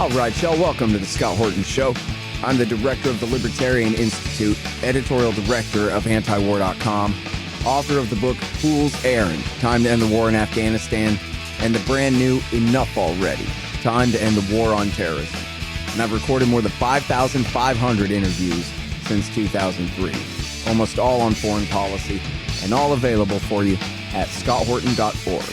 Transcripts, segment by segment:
All right, y'all, welcome to the Scott Horton Show. I'm the director of the Libertarian Institute, editorial director of antiwar.com, author of the book Fool's Errand, Time to End the War in Afghanistan, and the brand new Enough Already, Time to End the War on Terrorism. And I've recorded more than 5,500 interviews since 2003, almost all on foreign policy, and all available for you at scotthorton.org.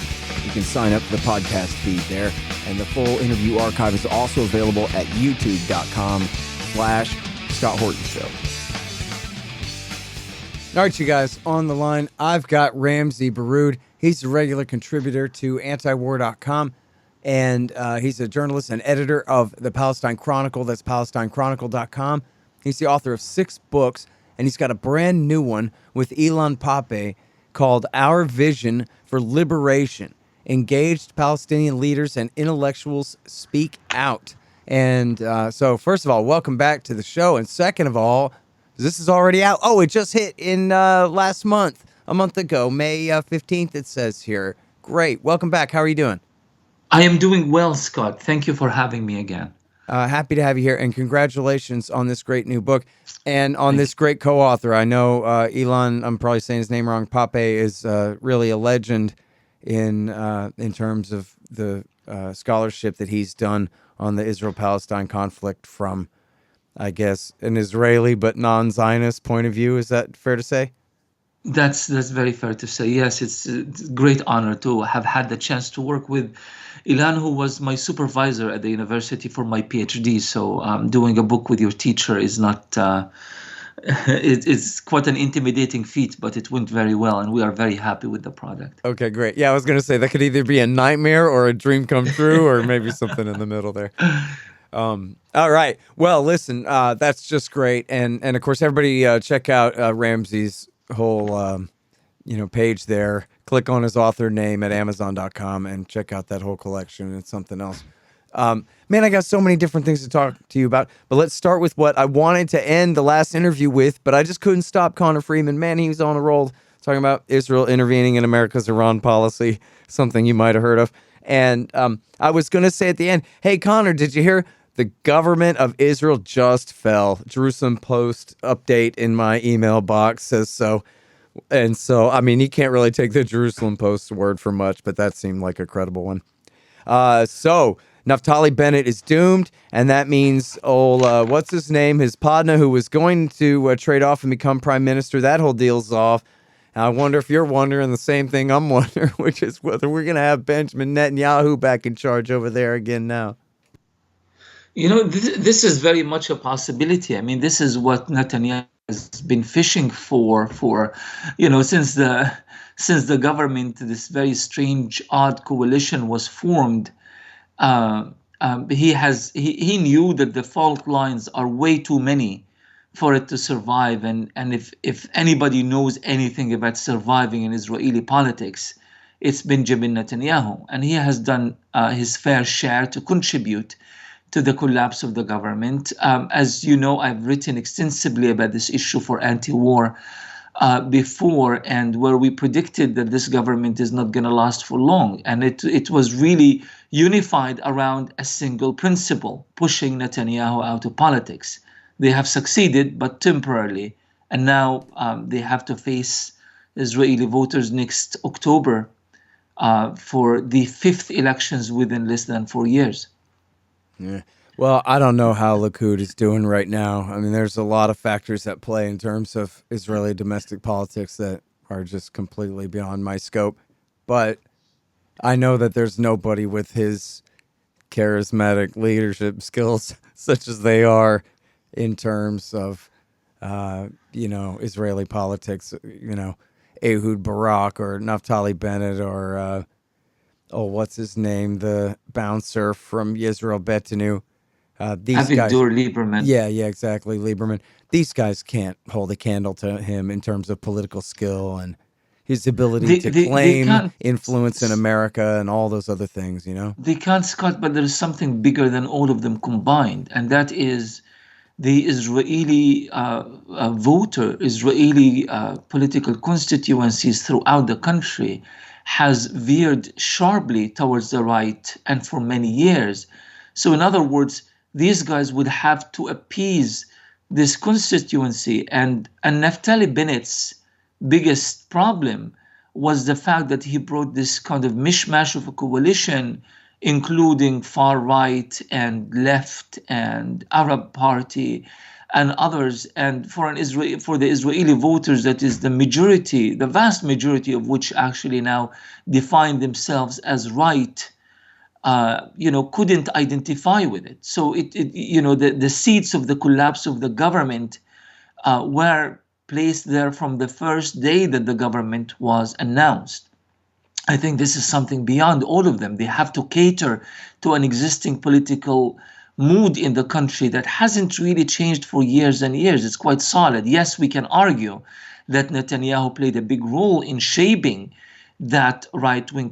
You can sign up for the podcast feed there, and the full interview archive is also available at youtube.com/Scott Horton Show. All right, you guys, on the line, I've got Ramzy Baroud. He's a regular contributor to antiwar.com, and he's a journalist and editor of the Palestine Chronicle. That's PalestineChronicle.com. He's the author of 6 books, and he's got a brand new one with Ilan Pappé called Our Vision for Liberation. Engaged Palestinian leaders and intellectuals speak out. And so, first of all, welcome back to the show. And second of all, this is already out. Oh, it just hit in last month, a month ago, May 15th, it says here. Great. Welcome back. How are you doing? I am doing well, Scott. Thank you for having me again. Happy to have you here. And congratulations on this great new book and on this great co-author. I know Ilan, I'm probably saying his name wrong, Pappé is really a legend in terms of the scholarship that he's done on the Israel-Palestine conflict from, I guess, an Israeli but non-Zionist point of view. Is that fair to say? That's very fair to say. Yes, it's a great honor to have had the chance to work with Ilan, who was my supervisor at the university for my PhD. So doing a book with your teacher is not... It's quite an intimidating feat, but it went very well, and we are very happy with the product. Okay, great. Yeah, I was going to say that could either be a nightmare or a dream come true, or maybe something in the middle there. All right. Well, listen, that's just great, and of course, everybody check out Ramzy's whole page there. Click on his author name at Amazon.com and check out that whole collection. It's something else. Man, I got so many different things to talk to you about, but let's start with what I wanted to end the last interview with, but I just couldn't stop Connor Freeman. Man, he was on a roll talking about Israel intervening in America's Iran policy, something you might have heard of. And I was going to say at the end, hey, Connor, did you hear the government of Israel just fell? Jerusalem Post update in my email box says so. And so, I mean, you can't really take the Jerusalem Post's word for much, but that seemed like a credible one. So Naftali Bennett is doomed, and that means what's his name? His partner, who was going to trade off and become prime minister, that whole deal's off. And I wonder if you're wondering the same thing I'm wondering, which is whether we're going to have Benjamin Netanyahu back in charge over there again now. You know, this is very much a possibility. I mean, this is what Netanyahu has been fishing for since the government, this very strange, odd coalition was formed. He knew that the fault lines are way too many for it to survive. And if anybody knows anything about surviving in Israeli politics, it's Benjamin Netanyahu. And he has done his fair share to contribute to the collapse of the government. As you know, I've written extensively about this issue for anti-war before, and where we predicted that this government is not going to last for long. And it was really unified around a single principle, pushing Netanyahu out of politics. They have succeeded, but temporarily. And now they have to face Israeli voters next October for the 5th elections within less than 4 years. Yeah. Well, I don't know how Likud is doing right now. I mean, there's a lot of factors at play in terms of Israeli domestic politics that are just completely beyond my scope. But I know that there's nobody with his charismatic leadership skills, such as they are in terms of, Israeli politics, Ehud Barak or Naftali Bennett or, what's his name? The bouncer from Yisrael Beitenu. These guys, Lieberman. Yeah, exactly, Lieberman. These guys can't hold a candle to him in terms of political skill and his ability to claim influence in America and all those other things, They can't, Scott, but there is something bigger than all of them combined, and that is the Israeli Israeli political constituencies throughout the country has veered sharply towards the right, and for many years. So in other words, these guys would have to appease this constituency. And Naftali Bennett's biggest problem was the fact that he brought this kind of mishmash of a coalition, including far right and left and Arab Party and others. And for the Israeli voters, that is the majority, the vast majority of which actually now define themselves as right, couldn't identify with it. So the seeds of the collapse of the government were placed there from the first day that the government was announced. I think this is something beyond all of them. They have to cater to an existing political mood in the country that hasn't really changed for years and years. It's quite solid. Yes, we can argue that Netanyahu played a big role in shaping that right-wing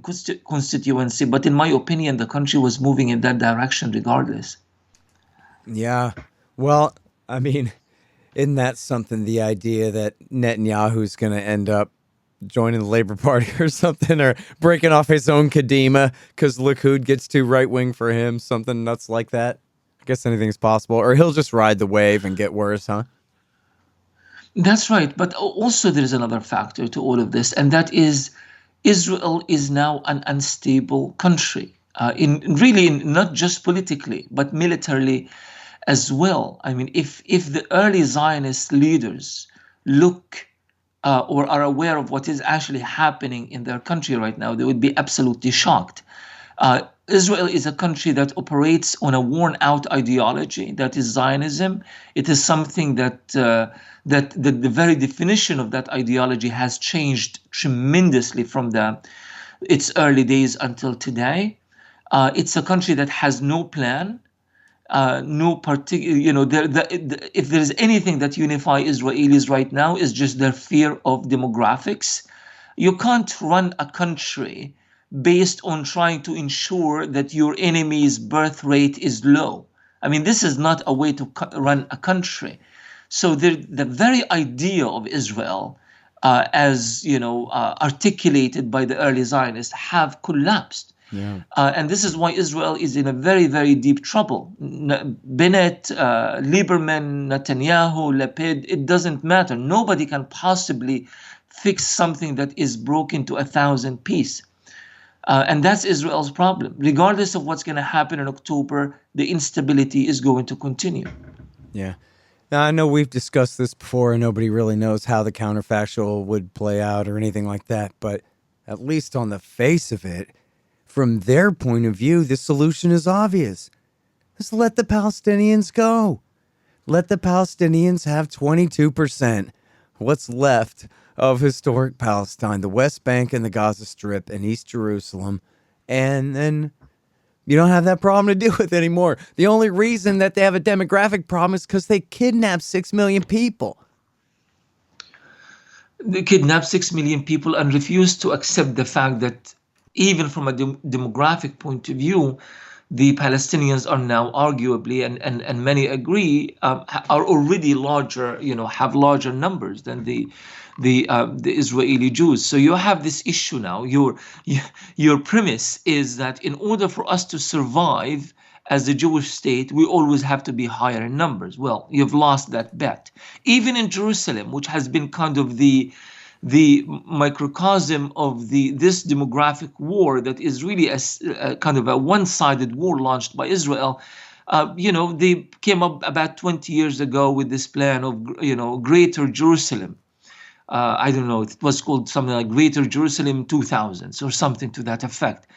constituency, but in my opinion, the country was moving in that direction regardless. Yeah. Well, I mean, isn't that something, the idea that Netanyahu's going to end up joining the Labour Party or something, or breaking off his own Kadima because Likud gets too right-wing for him, something nuts like that? I guess anything's possible. Or he'll just ride the wave and get worse, huh? That's right. But also there is another factor to all of this, and that is Israel is now an unstable country, not just politically, but militarily as well. I mean, if the early Zionist leaders look or are aware of what is actually happening in their country right now, they would be absolutely shocked. Israel is a country that operates on a worn-out ideology, that is Zionism. It is something that the very definition of that ideology has changed tremendously from its early days until today. It's a country that has no plan, no particular. If there is anything that unifies Israelis right now, is just their fear of demographics. You can't run a country based on trying to ensure that your enemy's birth rate is low. I mean, this is not a way to run a country. So the very idea of Israel, as articulated by the early Zionists, have collapsed. Yeah. And this is why Israel is in a very, very deep trouble. Bennett, Lieberman, Netanyahu, Lapid, it doesn't matter. Nobody can possibly fix something that is broken to 1,000 pieces. And that's Israel's problem. Regardless of what's going to happen in October, the instability is going to continue. Yeah. Now, I know we've discussed this before, and nobody really knows how the counterfactual would play out or anything like that. But at least on the face of it, from their point of view, the solution is obvious. Just let the Palestinians go. Let the Palestinians have 22%. What's left of historic Palestine, the West Bank and the Gaza Strip and East Jerusalem, and then you don't have that problem to deal with anymore. The only reason that they have a demographic problem is because they kidnapped 6 million people. They kidnapped 6 million people and refused to accept the fact that even from a demographic point of view, the Palestinians are now arguably, and many agree, are already larger, have larger numbers than the Israeli Jews. So you have this issue now. Your premise is that in order for us to survive as a Jewish state, we always have to be higher in numbers. Well, you've lost that bet. Even in Jerusalem, which has been kind of the microcosm of this demographic war that is really a kind of a one-sided war launched by Israel. They came up about 20 years ago with this plan of, Greater Jerusalem. I don't know, it was called something like Greater Jerusalem 2000s or something to that effect.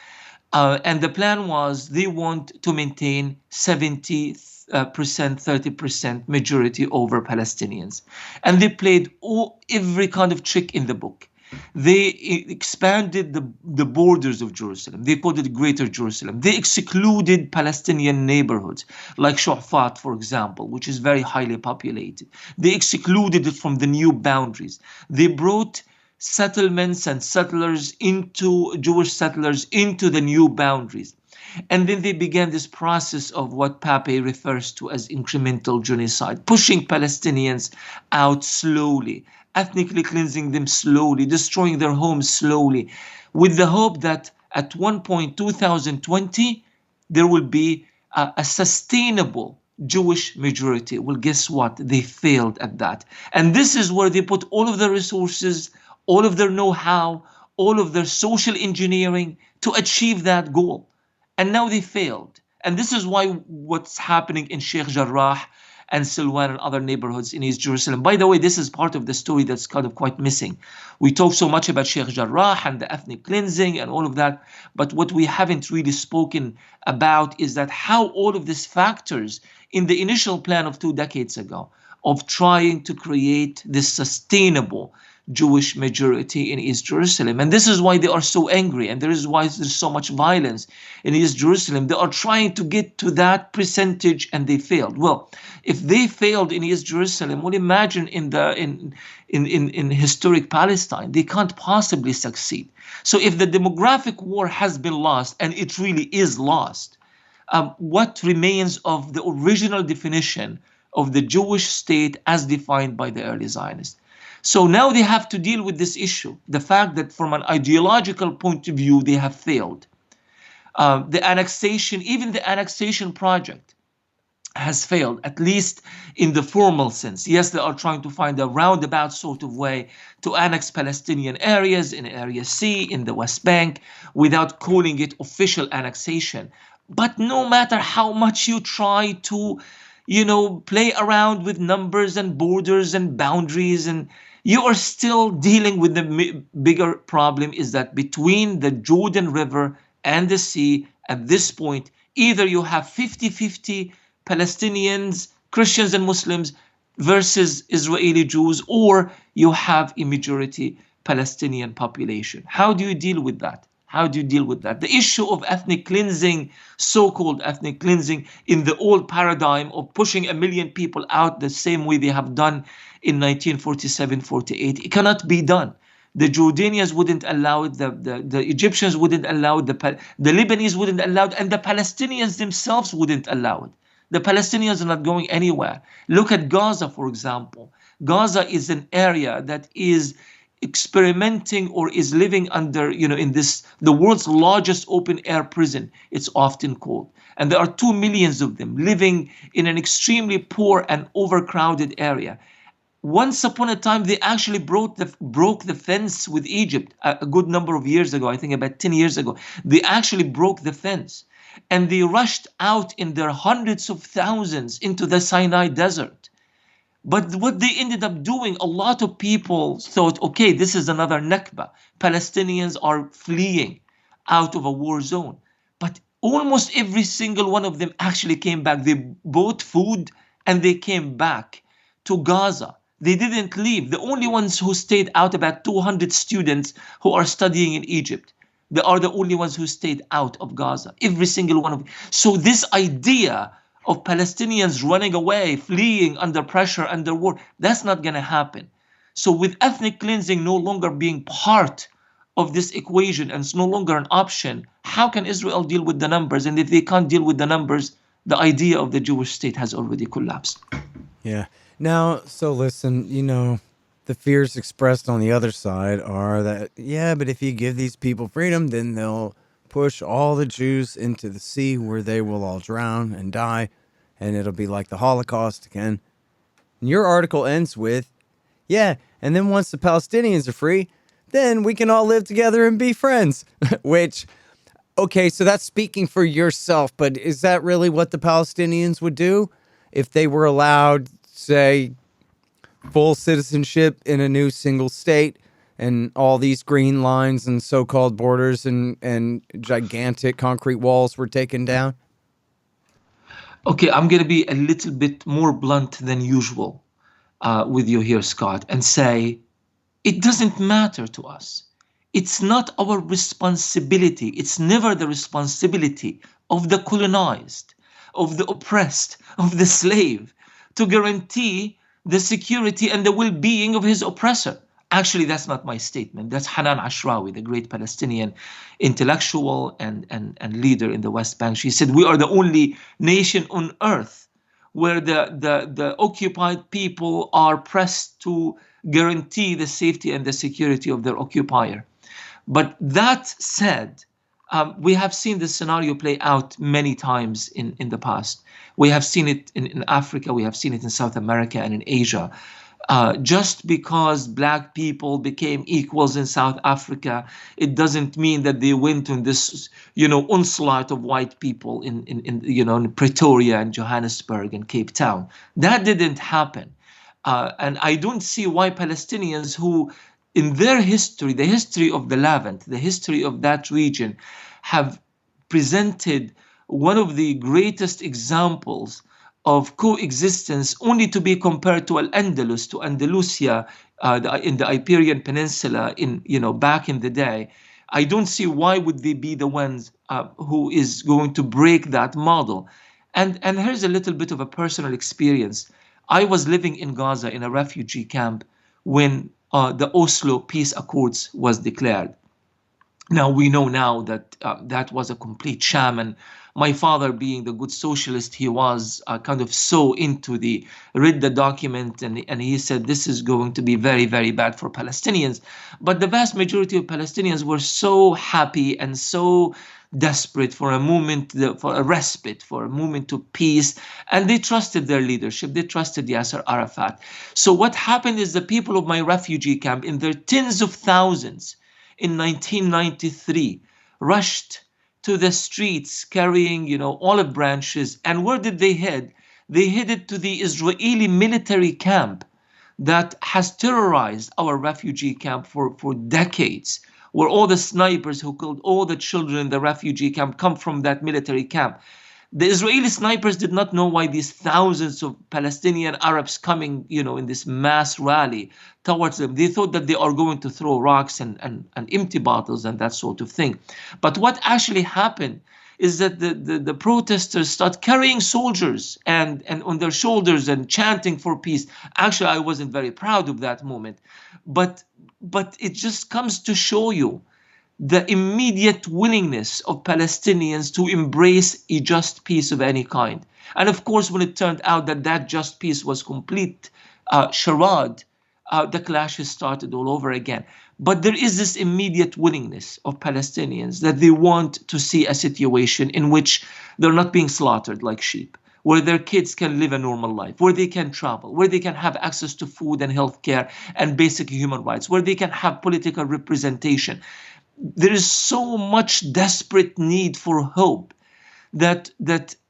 And the plan was they want to maintain 70%, 30% majority over Palestinians. And they played every kind of trick in the book. They expanded the borders of Jerusalem. They called it Greater Jerusalem. They excluded Palestinian neighborhoods, like Shu'afat, for example, which is very highly populated. They excluded it from the new boundaries. They brought settlements and Jewish settlers into the new boundaries. And then they began this process of what Pape refers to as incremental genocide, pushing Palestinians out slowly, ethnically cleansing them slowly, destroying their homes slowly, with the hope that at one point, 2020, there will be a sustainable Jewish majority. Well, guess what? They failed at that. And this is where they put all of their resources, all of their know-how, all of their social engineering to achieve that goal. And now they failed. And this is why what's happening in Sheikh Jarrah and Silwan and other neighborhoods in East Jerusalem. By the way, this is part of the story that's kind of quite missing. We talk so much about Sheikh Jarrah and the ethnic cleansing and all of that, but what we haven't really spoken about is that how all of these factors in the initial plan of 2 decades ago of trying to create this sustainable Jewish majority in East Jerusalem. And this is why they are so angry, and this is why there's so much violence in East Jerusalem. They are trying to get to that percentage, and they failed. Well, if they failed in East Jerusalem, well, imagine in historic Palestine, they can't possibly succeed. So if the demographic war has been lost, and it really is lost, what remains of the original definition of the Jewish state as defined by the early Zionists? So now they have to deal with this issue, the fact that from an ideological point of view, they have failed. The annexation, even the annexation project has failed, at least in the formal sense. Yes, they are trying to find a roundabout sort of way to annex Palestinian areas in Area C, in the West Bank, without calling it official annexation. But no matter how much you try to, play around with numbers and borders and boundaries, and you are still dealing with the bigger problem is that between the Jordan River and the sea, at this point, either you have 50-50 Palestinians, Christians and Muslims versus Israeli Jews, or you have a majority Palestinian population. How do you deal with that? How do you deal with that? The issue of ethnic cleansing, so-called ethnic cleansing in the old paradigm of pushing 1 million people out the same way they have done in 1947-48, it cannot be done. The Jordanians wouldn't allow it, the Egyptians wouldn't allow it, the Lebanese wouldn't allow it, and the Palestinians themselves wouldn't allow it. The Palestinians are not going anywhere. Look at Gaza, for example. Gaza is an area that is experimenting or is living under, in this, the world's largest open air prison, it's often called. And there are 2 million of them living in an extremely poor and overcrowded area. Once upon a time, they actually broke the fence with Egypt a good number of years ago. I think about 10 years ago. They actually broke the fence. And they rushed out in their hundreds of thousands into the Sinai desert. But what they ended up doing, a lot of people thought, okay, this is another Nakba. Palestinians are fleeing out of a war zone. But almost every single one of them actually came back. They bought food and they came back to Gaza. They didn't leave. The only ones who stayed out, about 200 students who are studying in Egypt, they are the only ones who stayed out of Gaza. Every single one of them. So this idea of Palestinians running away, fleeing under pressure, under war, that's not going to happen. So with ethnic cleansing no longer being part of this equation and it's no longer an option, how can Israel deal with the numbers? And if they can't deal with the numbers, the idea of the Jewish state has already collapsed. Yeah. Now, so listen, the fears expressed on the other side are that, yeah, but if you give these people freedom, then they'll push all the Jews into the sea where they will all drown and die, and it'll be like the Holocaust again. And your article ends with, yeah, and then once the Palestinians are free, then we can all live together and be friends. Which, okay, so that's speaking for yourself, but is that really what the Palestinians would do if they were allowed, say, full citizenship in a new single state and all these green lines and so-called borders and gigantic concrete walls were taken down? Okay, I'm going to be a little bit more blunt than usual with you here, Scott, and say it doesn't matter to us. It's not our responsibility. It's never the responsibility of the colonized, of the oppressed, of the slave to guarantee the security and the well-being of his oppressor. Actually, that's not my statement. That's Hanan Ashrawi, the great Palestinian intellectual and leader in the West Bank. She said, we are the only nation on earth where the occupied people are pressed to guarantee the safety and the security of their occupier. But that said, We have seen this scenario play out many times in the past. We have seen it in Africa, we have seen it in South America and in Asia. Just because black people became equals in South Africa, it doesn't mean that they went on this, onslaught of white people in Pretoria and Johannesburg and Cape Town. That didn't happen. And I don't see why Palestinians who, in their history, the history of the Levant, the history of that region, have presented one of the greatest examples of coexistence, only to be compared to Al-Andalus, to Andalusia, in the Iberian Peninsula, back in the day. I don't see why would they be the ones who is going to break that model. And here's a little bit of a personal experience. I was living in Gaza in a refugee camp when the Oslo Peace Accords was declared. Now we know now that that was a complete sham, and my father, being the good socialist he was, kind of so into read the document, and he said this is going to be very, very bad for Palestinians. But the vast majority of Palestinians were so happy and so desperate for a moment, for a respite, for a moment to peace, and they trusted their leadership. They trusted Yasser Arafat. So what happened is the people of my refugee camp, in their tens of thousands, in 1993, rushed to the streets carrying, olive branches. And where did they head? They headed to the Israeli military camp that has terrorized our refugee camp for decades, where all the snipers who killed all the children in the refugee camp come from that military camp. The Israeli snipers did not know why these thousands of Palestinian Arabs coming, in this mass rally towards them. They thought that they are going to throw rocks and empty bottles and that sort of thing. But what actually happened is that the protesters start carrying soldiers and on their shoulders and chanting for peace. Actually, I wasn't very proud of that moment. But it just comes to show you the immediate willingness of Palestinians to embrace a just peace of any kind. And of course, when it turned out that that just peace was complete charade, the clashes started all over again. But there is this immediate willingness of Palestinians that they want to see a situation in which they're not being slaughtered like sheep, where their kids can live a normal life, where they can travel, where they can have access to food and healthcare and basic human rights, where they can have political representation. There is so much desperate need for hope that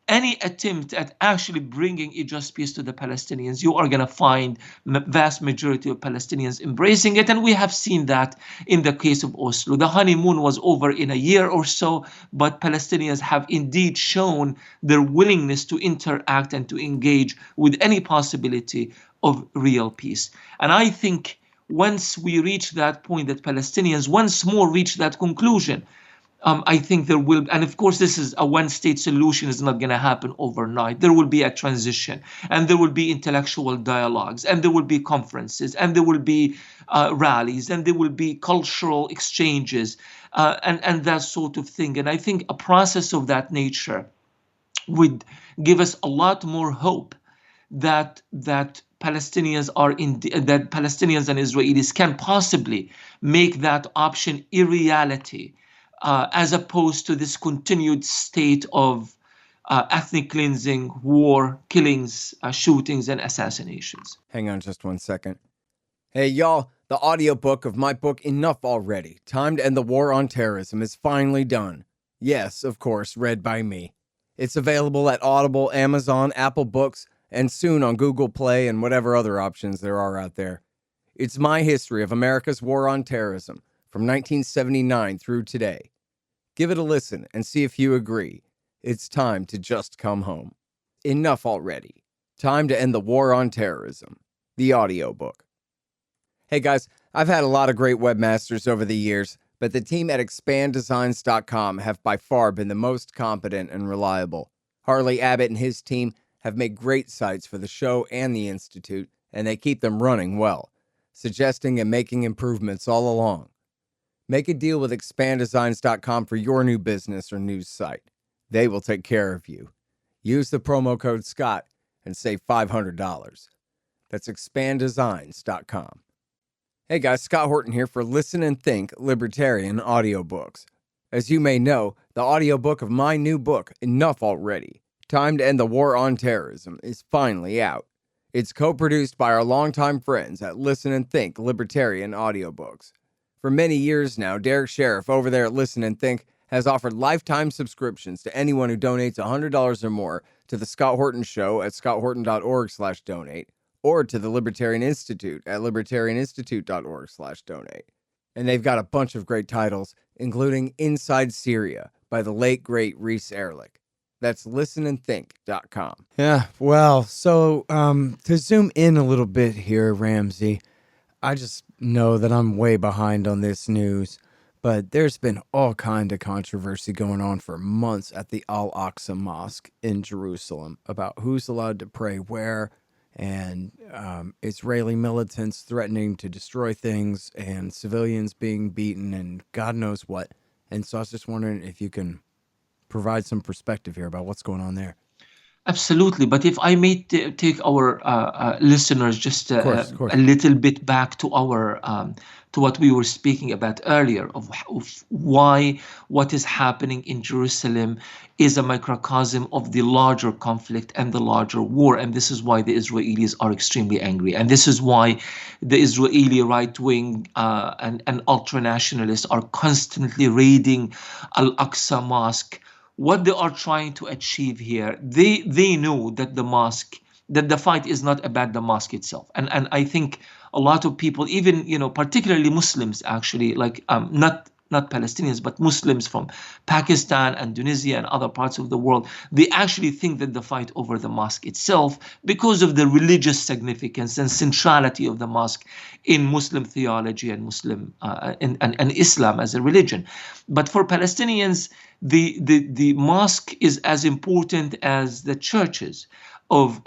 any attempt at actually bringing a just peace to the Palestinians, you are going to find vast majority of Palestinians embracing it. And we have seen that in the case of Oslo. The honeymoon was over in a year or so, but Palestinians have indeed shown their willingness to interact and to engage with any possibility of real peace. And I think once we reach that point, that Palestinians once more reach that conclusion, I think there will, and of course this is a one-state solution, is not going to happen overnight. There will be a transition, and there will be intellectual dialogues, and there will be conferences, and there will be rallies, and there will be cultural exchanges, and that sort of thing. And I think a process of that nature would give us a lot more hope that Palestinians that Palestinians and Israelis can possibly make that option a reality, as opposed to this continued state of ethnic cleansing, war, killings, shootings, and assassinations. Hang on just 1 second. Hey, y'all, the audiobook of my book, Enough Already, Time to End the War on Terrorism, is finally done. Yes, of course, read by me. It's available at Audible, Amazon, Apple Books, and soon on Google Play and whatever other options there are out there. It's my history of America's war on terrorism from 1979 through today. Give it a listen and see if you agree. It's time to just come home. Enough Already. Time to End the War on Terrorism. The audiobook. Hey guys, I've had a lot of great webmasters over the years, but the team at expanddesigns.com have by far been the most competent and reliable. Harley Abbott and his team have made great sites for the show and the Institute, and they keep them running well, suggesting and making improvements all along. Make a deal with expanddesigns.com for your new business or news site. They will take care of you. Use the promo code SCOTT and save $500. That's expanddesigns.com. Hey guys, Scott Horton here for Listen and Think Libertarian Audiobooks. As you may know, the audiobook of my new book, Enough Already, Time to End the War on Terrorism, is finally out. It's co-produced by our longtime friends at Listen and Think Libertarian Audiobooks. For many years now, Derek Sheriff over there at Listen and Think has offered lifetime subscriptions to anyone who donates $100 or more to The Scott Horton Show at scotthorton.org/donate or to the Libertarian Institute at libertarianinstitute.org/donate. And they've got a bunch of great titles, including Inside Syria by the late, great Reese Erlich. That's listenandthink.com. Yeah, well, so to zoom in a little bit here, Ramzy, I just know that I'm way behind on this news, but there's been all kind of controversy going on for months at the Al-Aqsa Mosque in Jerusalem about who's allowed to pray where, and Israeli militants threatening to destroy things and civilians being beaten and God knows what. And so I was just wondering if you can provide some perspective here about what's going on there. Absolutely. But if I may take our listeners just Of course. a little bit back to our to what we were speaking about earlier of why what is happening in Jerusalem is a microcosm of the larger conflict and the larger war. And this is why the Israelis are extremely angry. And this is why the Israeli right wing and ultra-nationalists are constantly raiding Al-Aqsa Mosque. What they are trying to achieve here, they know that that the fight is not about the mosque itself. And I think a lot of people, even, particularly Muslims, actually, like not Palestinians, but Muslims from Pakistan, Indonesia, and other parts of the world, they actually think that the fight over the mosque itself, because of the religious significance and centrality of the mosque in Muslim theology and Muslim and Islam as a religion. But for Palestinians, the mosque is as important as the churches of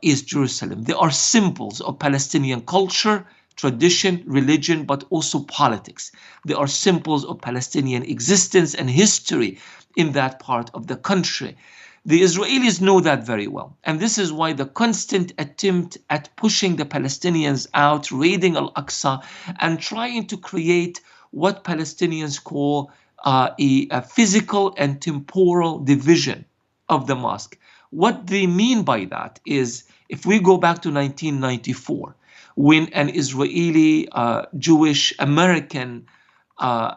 East Jerusalem. They are symbols of Palestinian culture, tradition, religion, but also politics. They are symbols of Palestinian existence and history in that part of the country. The Israelis know that very well. And this is why the constant attempt at pushing the Palestinians out, raiding Al-Aqsa, and trying to create what Palestinians call a physical and temporal division of the mosque. What they mean by that is, if we go back to 1994, when an Israeli Jewish American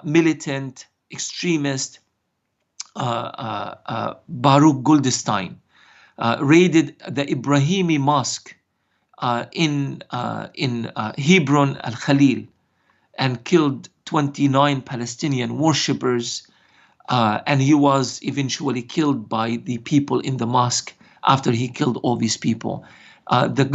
militant extremist Baruch Goldstein raided the Ibrahimi Mosque in Hebron al-Khalil and killed 29 Palestinian worshippers, and he was eventually killed by the people in the mosque after he killed all these people. The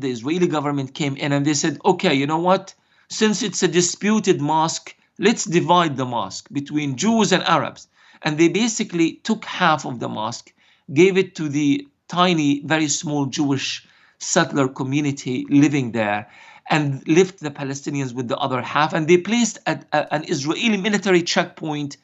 Israeli government came in and they said, okay, you know what? Since it's a disputed mosque, let's divide the mosque between Jews and Arabs. And they basically took half of the mosque, gave it to the tiny, very small Jewish settler community living there, and left the Palestinians with the other half. And they placed an Israeli military checkpoint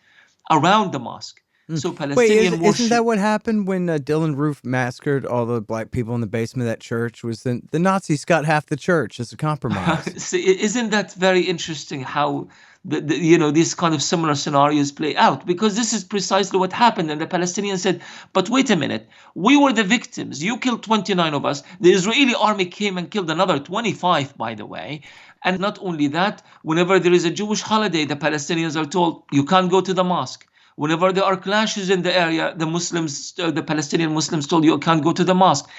around the mosque. So Palestinian worship. Isn't that what happened when Dylan Roof massacred all the black people in the basement of that church? Was the Nazis got half the church as a compromise? So isn't that very interesting how these kind of similar scenarios play out? Because this is precisely what happened. And the Palestinians said, but wait a minute, we were the victims. You killed 29 of us. The Israeli army came and killed another 25, by the way. And not only that, whenever there is a Jewish holiday, the Palestinians are told, you can't go to the mosque. Whenever there are clashes in the area, the Palestinian Muslims told you can't go to the mosque,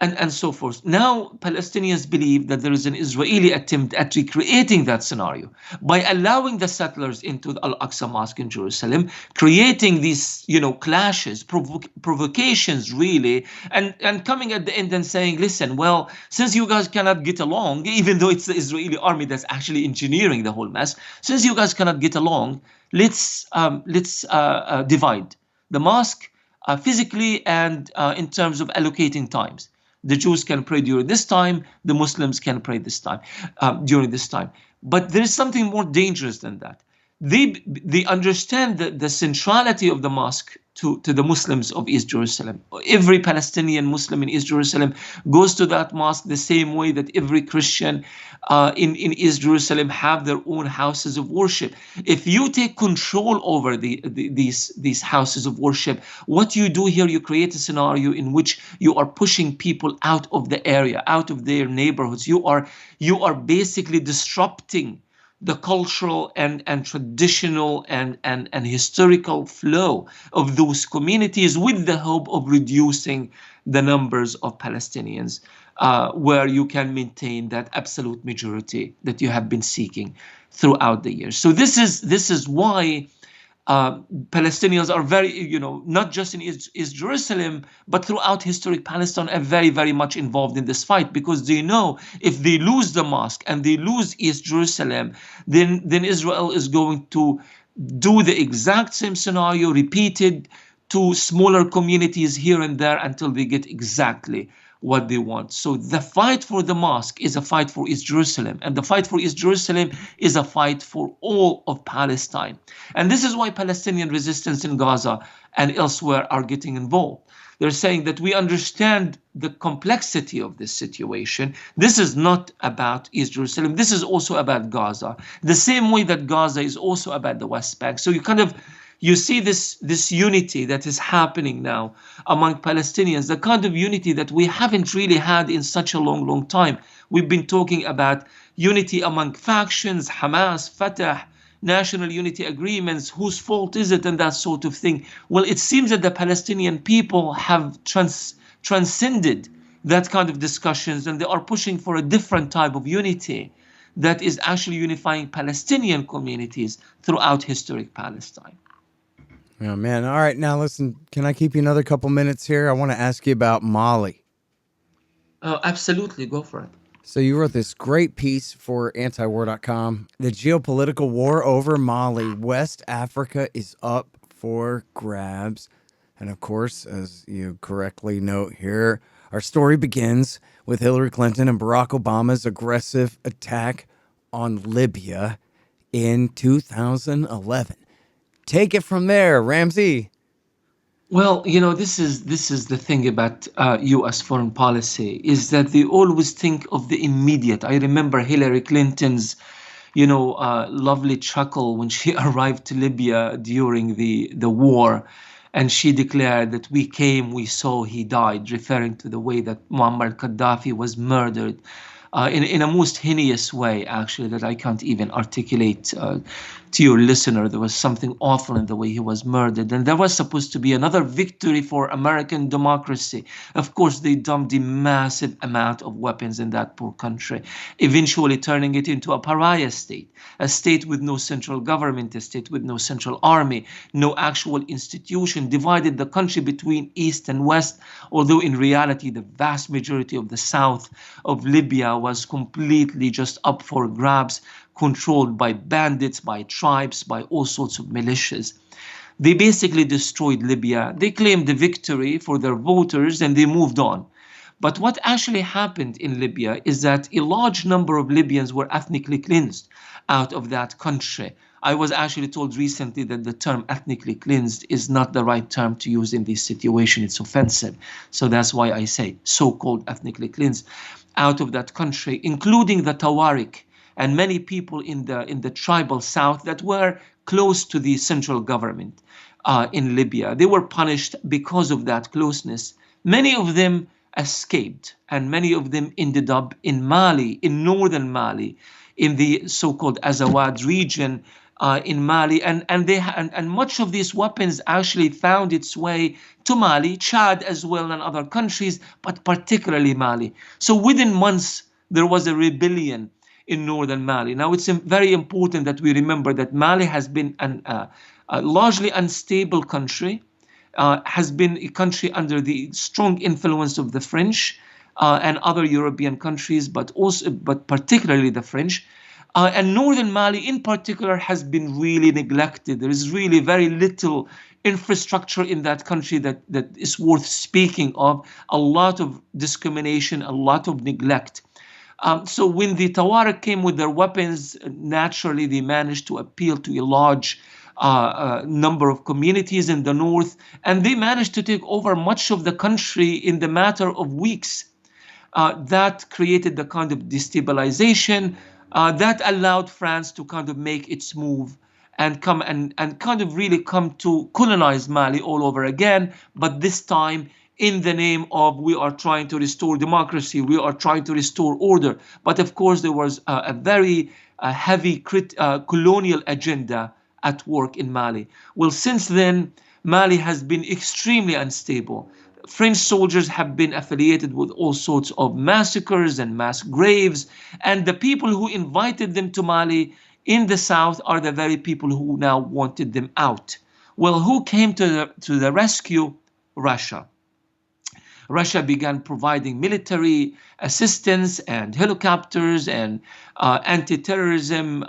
and so forth. Now, Palestinians believe that there is an Israeli attempt at recreating that scenario by allowing the settlers into the Al-Aqsa Mosque in Jerusalem, creating these, clashes, provocations, really, and coming at the end and saying, listen, well, since you guys cannot get along, even though it's the Israeli army that's actually engineering the whole mess, since you guys cannot get along, let's divide the mosque physically and in terms of allocating times. The Jews can pray during this time, the Muslims can pray this time during this time. But there is something more dangerous than that. they understand the centrality of the mosque to the Muslims of East Jerusalem. Every Palestinian Muslim in East Jerusalem goes to that mosque the same way that every Christian in East Jerusalem have their own houses of worship. If you take control over these houses of worship, what you do here, you create a scenario in which you are pushing people out of the area, out of their neighborhoods. You are basically disrupting the cultural and traditional and historical flow of those communities, with the hope of reducing the numbers of Palestinians, where you can maintain that absolute majority that you have been seeking throughout the years. So this is why Palestinians are very, not just in East Jerusalem, but throughout historic Palestine, are very, very much involved in this fight, because they know if they lose the mosque and they lose East Jerusalem, then Israel is going to do the exact same scenario repeated to smaller communities here and there until they get exactly what they want. So the fight for the mosque is a fight for East Jerusalem, and the fight for East Jerusalem is a fight for all of Palestine. And this is why Palestinian resistance in Gaza and elsewhere are getting involved. They're saying that we understand the complexity of this situation. This is not about East Jerusalem. This is also about Gaza, the same way that Gaza is also about the West Bank. So you see this unity that is happening now among Palestinians, the kind of unity that we haven't really had in such a long, long time. We've been talking about unity among factions, Hamas, Fatah, national unity agreements, whose fault is it, and that sort of thing. Well, it seems that the Palestinian people have transcended that kind of discussions, and they are pushing for a different type of unity that is actually unifying Palestinian communities throughout historic Palestine. Oh, man. All right. Now, listen, can I keep you another couple minutes here? I want to ask you about Mali. Oh, absolutely. Go for it. So you wrote this great piece for antiwar.com. The geopolitical war over Mali, West Africa, is up for grabs. And of course, as you correctly note here, our story begins with Hillary Clinton and Barack Obama's aggressive attack on Libya in 2011. Take it from there, Ramzy. Well, this is the thing about U.S. foreign policy, is that they always think of the immediate. I remember Hillary Clinton's, lovely chuckle when she arrived to Libya during the war, and she declared that we came, we saw, he died, referring to the way that Muammar Gaddafi was murdered. In a most heinous way, actually, that I can't even articulate to your listener. There was something awful in the way he was murdered. And there was supposed to be another victory for American democracy. Of course, they dumped a massive amount of weapons in that poor country, eventually turning it into a pariah state, a state with no central government, a state with no central army, no actual institution, divided the country between East and West, although in reality, the vast majority of the south of Libya was completely just up for grabs, controlled by bandits, by tribes, by all sorts of militias. They basically destroyed Libya. They claimed the victory for their voters and they moved on. But what actually happened in Libya is that a large number of Libyans were ethnically cleansed out of that country. I was actually told recently that the term ethnically cleansed is not the right term to use in this situation. It's offensive. So that's why I say so-called ethnically cleansed out of that country, including the Tawarik and many people in the tribal south that were close to the central government in Libya. They were punished because of that closeness. Many of them escaped, and many of them ended up in Mali, in northern Mali, in the so-called Azawad region in Mali, and much of these weapons actually found its way to Mali, Chad as well, and other countries, but particularly Mali. So within months, there was a rebellion in northern Mali. Now, it's very important that we remember that Mali has been a largely unstable country, has been a country under the strong influence of the French and other European countries, but particularly the French. And northern Mali in particular has been really neglected. There is really very little infrastructure in that country that is worth speaking of, a lot of discrimination, a lot of neglect. So when the Tawarik came with their weapons, naturally they managed to appeal to a large number of communities in the north, and they managed to take over much of the country in the matter of weeks. That created the kind of destabilization that allowed France to kind of make its move and come and kind of really come to colonize Mali all over again, but this time in the name of we are trying to restore democracy, we are trying to restore order. But of course, there was a very heavy colonial agenda at work in Mali. Well, since then, Mali has been extremely unstable. French soldiers have been affiliated with all sorts of massacres and mass graves, and the people who invited them to Mali in the south are the very people who now wanted them out. Well, who came to the rescue? Russia. Russia began providing military assistance and helicopters and anti-terrorism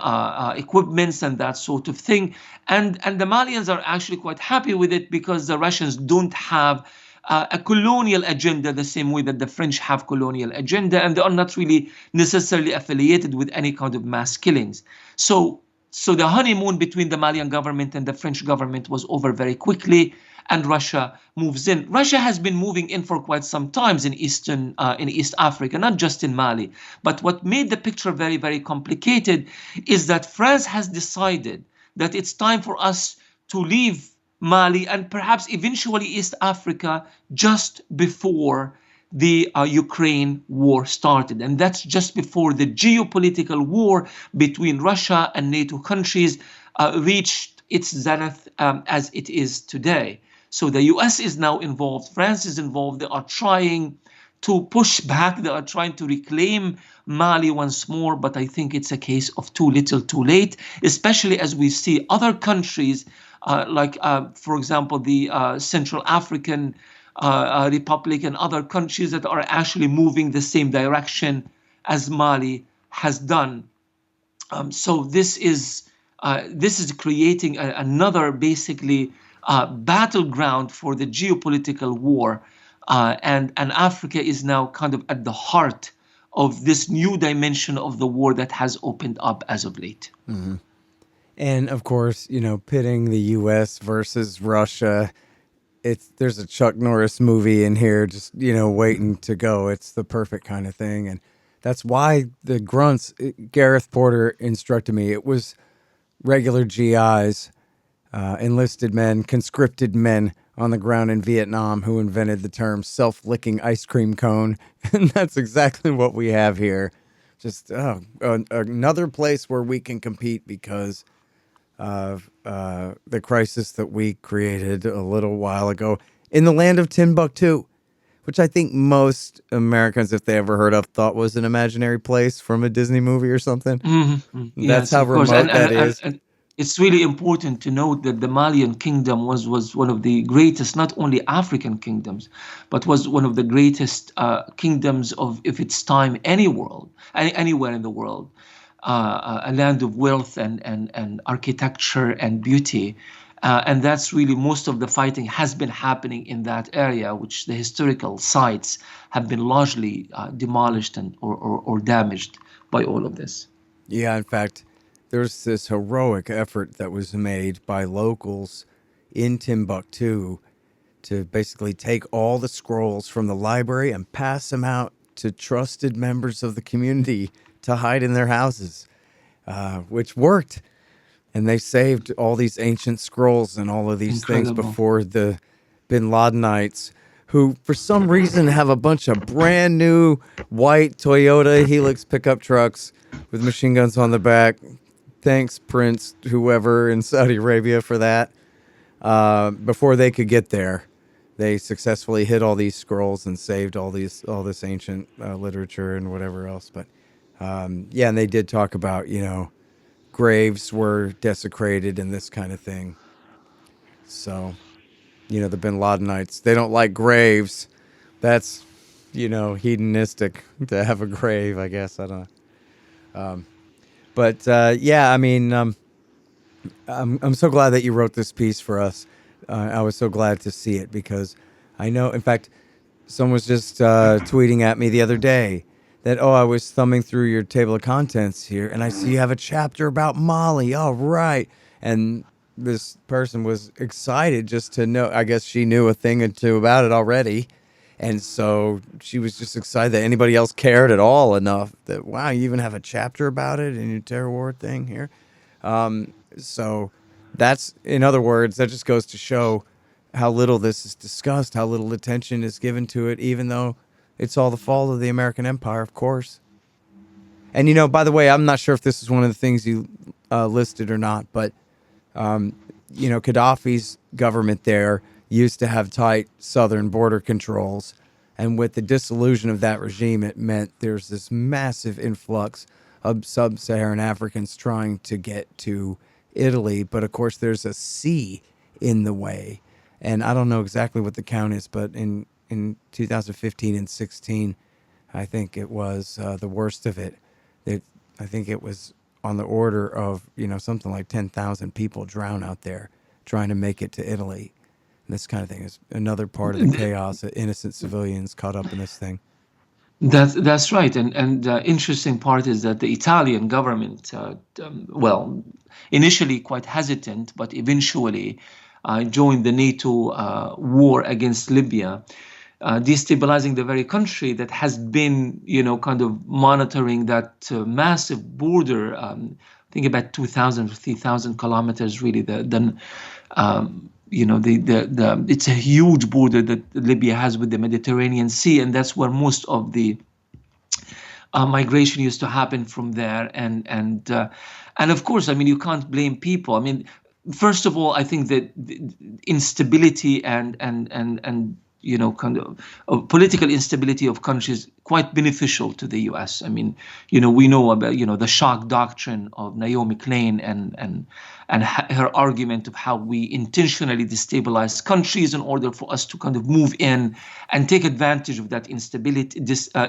equipments and that sort of thing. And the Malians are actually quite happy with it because the Russians don't have a colonial agenda the same way that the French have colonial agenda, and they are not really necessarily affiliated with any kind of mass killings. So the honeymoon between the Malian government and the French government was over very quickly, and Russia moves in. Russia has been moving in for quite some time in East Africa, not just in Mali. But what made the picture very, very complicated is that France has decided that it's time for us to leave Mali and perhaps eventually East Africa just before the Ukraine war started. And that's just before the geopolitical war between Russia and NATO countries reached its zenith as it is today. So the US is now involved, France is involved. They are trying to push back, they are trying to reclaim Mali once more, but I think it's a case of too little too late, especially as we see other countries for example, the Central African Republic and other countries that are actually moving the same direction as Mali has done. So this is creating another basically battleground for the geopolitical war, and Africa is now kind of at the heart of this new dimension of the war that has opened up as of late. Mm-hmm. And of course, pitting the U.S. versus Russia. There's a Chuck Norris movie in here, just waiting to go. It's the perfect kind of thing, and that's why the grunts. Gareth Porter instructed me. It was regular GIs, enlisted men, conscripted men on the ground in Vietnam who invented the term "self-licking ice cream cone," and that's exactly what we have here. Just another place where we can compete because of the crisis that we created a little while ago in the land of Timbuktu, which I think most Americans, if they ever heard of, thought was an imaginary place from a Disney movie or something. Mm-hmm. That's how remote that is. And it's really important to note that the Malian Kingdom was one of the greatest, not only African kingdoms, but was one of the greatest kingdoms of its time anywhere in the world. A land of wealth and architecture and beauty. And that's really most of the fighting has been happening in that area, which the historical sites have been largely demolished or damaged by all of this. Yeah, in fact, there's this heroic effort that was made by locals in Timbuktu to basically take all the scrolls from the library and pass them out to trusted members of the community to hide in their houses, which worked. And they saved all these ancient scrolls and all of these things before the Bin Ladenites, who for some reason have a bunch of brand new white Toyota Helix pickup trucks with machine guns on the back. Thanks, Prince, whoever in Saudi Arabia for that. Before they could get there, they successfully hid all these scrolls and saved all this ancient literature and whatever else. But yeah, and they did talk about, graves were desecrated and this kind of thing. So, the Bin Ladenites, they don't like graves. That's, hedonistic to have a grave, I guess. I don't know. Yeah, I mean, I'm so glad that you wrote this piece for us. I was so glad to see it because I know, in fact, someone was just tweeting at me the other day that, oh, I was thumbing through your table of contents here, and I see you have a chapter about Mali. All right. And this person was excited just to know. I guess she knew a thing or two about it already. And so she was just excited that anybody else cared at all enough that, wow, you even have a chapter about it in your terror war thing here. So that's, in other words, that just goes to show how little this is discussed, how little attention is given to it, even though it's all the fault of the American empire, of course. And, by the way, I'm not sure if this is one of the things you listed or not, but, Gaddafi's government there used to have tight southern border controls. And with the dissolution of that regime, it meant there's this massive influx of sub-Saharan Africans trying to get to Italy. But, of course, there's a sea in the way. And I don't know exactly what the count is, but in 2015 and 16, I think it was the worst of it. I think it was on the order of, something like 10,000 people drown out there trying to make it to Italy. And this kind of thing is another part of the chaos, that innocent civilians caught up in this thing. That's right, and the interesting part is that the Italian government, initially quite hesitant, but eventually joined the NATO war against Libya, destabilizing the very country that has been, kind of monitoring that massive border. I think about 2,000 or 3,000 kilometers. Really, it's a huge border that Libya has with the Mediterranean Sea, and that's where most of the migration used to happen from there. And of course, I mean, you can't blame people. I mean, first of all, I think that the instability and kind of political instability of countries quite beneficial to the U.S. I mean, we know about the shock doctrine of Naomi Klein and her argument of how we intentionally destabilize countries in order for us to kind of move in and take advantage of that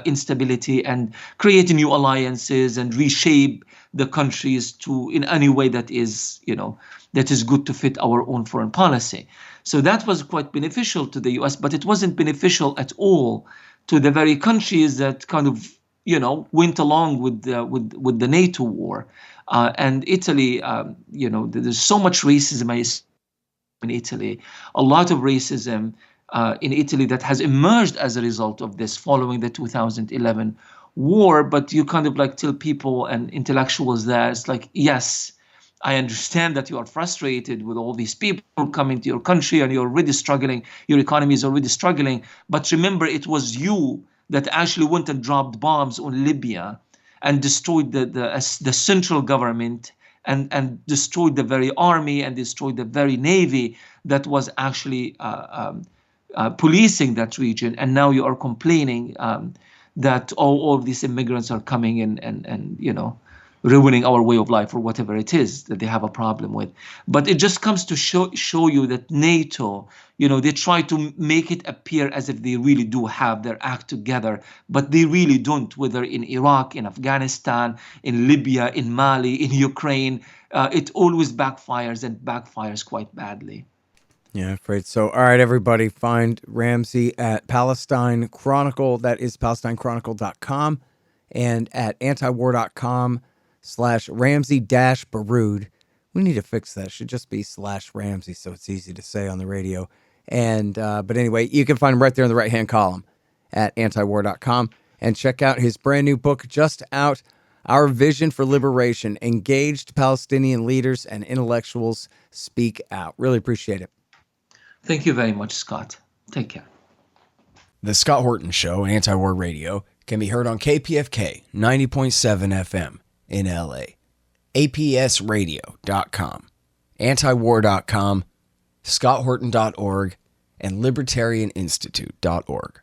instability and create new alliances and reshape the countries in any way that is good to fit our own foreign policy. So that was quite beneficial to the U.S., but it wasn't beneficial at all to the very countries that kind of went along with the NATO war. And Italy, there's so much racism in Italy, a lot of racism in Italy that has emerged as a result of this following the 2011 war. But you kind of like tell people and intellectuals there, it's like, yes, I understand that you are frustrated with all these people coming to your country and you're already struggling, your economy is already struggling. But remember, it was you that actually went and dropped bombs on Libya and destroyed the central government and destroyed the very army and destroyed the very navy that was actually policing that region. And now you are complaining that all of these immigrants are coming in and ruining our way of life or whatever it is that they have a problem with. But it just comes to show you that NATO, they try to make it appear as if they really do have their act together, but they really don't, whether in Iraq, in Afghanistan, in Libya, in Mali, in Ukraine. It always backfires and backfires quite badly. Yeah, I'm afraid so. All right, everybody, find Ramzy at Palestine Chronicle. That is PalestineChronicle.com and at antiwar.com/Ramzy-Baroud. We need to fix that. It should just be /Ramzy so it's easy to say on the radio. And but anyway, you can find him right there in the right-hand column at antiwar.com. And check out his brand new book just out, Our Vision for Liberation, Engaged Palestinian Leaders and Intellectuals Speak Out. Really appreciate it. Thank you very much, Scott. Take care. The Scott Horton Show on Anti-War Radio can be heard on KPFK 90.7 FM in LA, APSradio.com, antiwar.com, scotthorton.org, and libertarianinstitute.org.